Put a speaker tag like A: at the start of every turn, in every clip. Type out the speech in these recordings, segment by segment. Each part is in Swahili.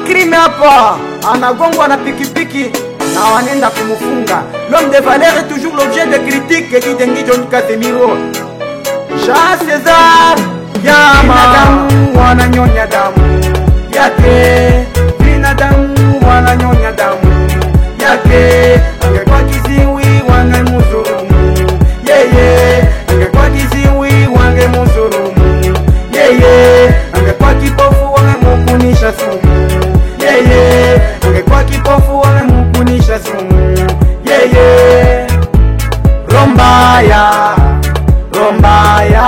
A: Crime hapa, anagongwa na pikipiki na wanaenda kumufunga. L'homme de valeur est toujours l'objet de critique, dit Dengi John Casemiro. Jean César Yama, binadamu wananyonya damu yake, binadamu wananyonya damu yake. Angekuwa kiziwi wangemudhulumu yeye, angekuwa kiziwi wangemudhulumu yeye, angekuwa kipofu wangemukunisha sumu yeye, angekuwa kipofu wangemukunisha sumu yeye. Rombaya, Rombaya,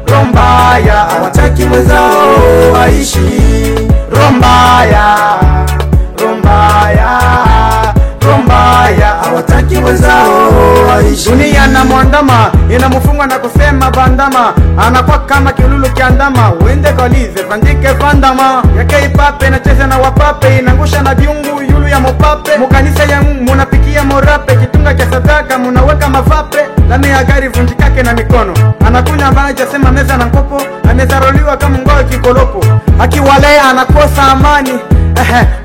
A: Rombaya, hawataki mwenzao waishi. Rombaya, Rombaya, Rombaya, hawataki mwenzao waishi. Dunia na mwandama, inamufungwa na kusema bandama, anakuwa kama kilulu kiandama. Wende kolize, vandike vandama yake ipape, na cheze na wapape, inangusha na viungu yulu ya mopape. Mukanisa ya munapikia morape, kitunga cha sadaka munaweka mavape. Lame ya gari vunjikake na mikono, anakunya mbana jasema meza na nkopo, amezaroliwa kama ngao kikolopo. Akiwale anakosa amani,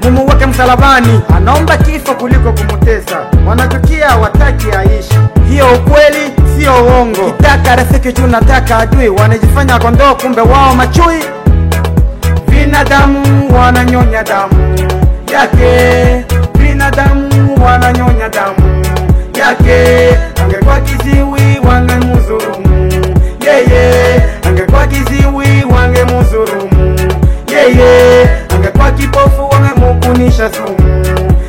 A: mumuweke msalabani. Anaomba kifo kuliko kumutesa, wanatukia wataki aishi. Hiyo ukweli sio uongo. Kitaka rafiki tu nataka adui, wanajifanya kondoo kumbe wao machui. Binadamu wananyonya damu yake, binadamu wananyonya damu yake. Angekuwa kiziwi wangemudhulumu yeye, angekuwa kiziwi wangemudhulumu yeye, angekuwa kipofu wangemukunisha sumu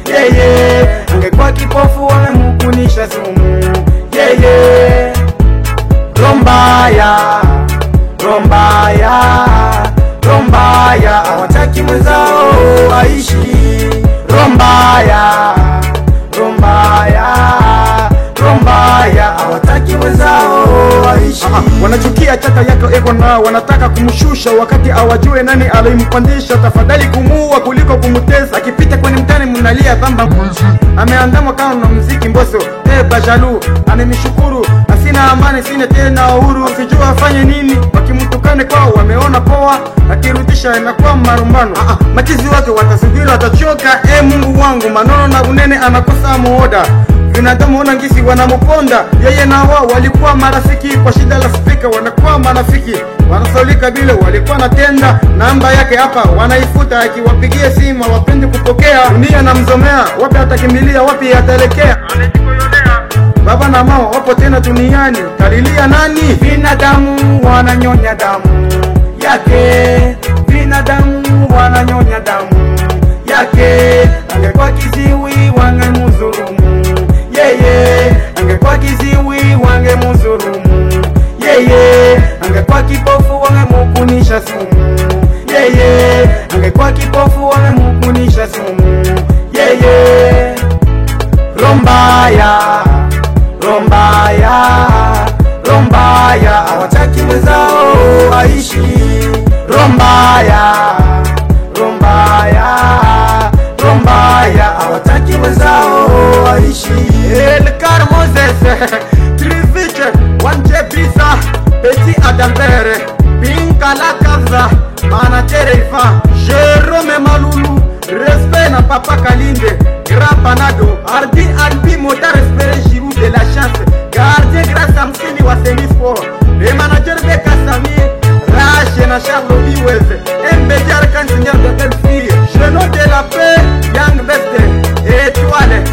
A: yeye, angekuwa kipofu wangemukunisha sumu yeye. Rombaya, Rombaya, Rombaya, hawataki mwenzao waishi. Rombaya, Rombaya, Rombaya, hawataki mwenzao waishi. Wanachukia chaka yako eko na wanataka kumshusha, wakati awajue nani alimpandisha. Tafadhali kumuua kuliko kumutesa, akipita kwenye mtani munalia bamba. Ameandamwa kama na muziki Mbosso, Bajalu ananishukuru, asina amani sina tena uhuru. Sijua afanye nini, wakimutukane kwao wameona poa, akirudisha inakuwa marumbano. Machizi wake watasubiri watachoka. Mungu wangu, manono na unene anakosa muoda. Binadamu ona ngisi wanamuponda, yeye na wao walikuwa marafiki. Kwa shida la speaker wanakuwa marafiki, wanasolika bila walikuwa natenda. Namba yake hapa wanaifuta, akiwapigia simu wapendi kupokea. Dunia namzomea, wapi atakimbilia, wapi ataelekea. Anajikoyolea baba na mama wapo tena duniani, kalilia nani? Binadamu wananyonya damu yake, binadamu wananyonya damu yake. Angekuwa kiziwi wangemudhulumu yeye, angekuwa kiziwi wangemudhulumu yeye, angekuwa kipofu wangemukunisha sumu yeye, angekuwa kipofu wangemukunisha sumu yeye. Rombaya, Rombaya, Rombaya, hawataki mwenzao waishi. Rombaya, Rombaya, Rombaya, hawataki mwenzao waishi. Elkar Moses, Triviche, Wanje Bisa, Petit Adambere, Pinka Lakaza, Manatere Ifa, Jerome Malulu, Respect na Papa Kalinde, Grapanado, Ardi Albi Mota, Respect Giroud de la chance, Gardien grâce à Msini wa Semisport, le manager Beka Sami, Rache na Charles Biweze, Mbediar Kansignal de Belle Fille, Genou de la paix, Young Beste, Étoile.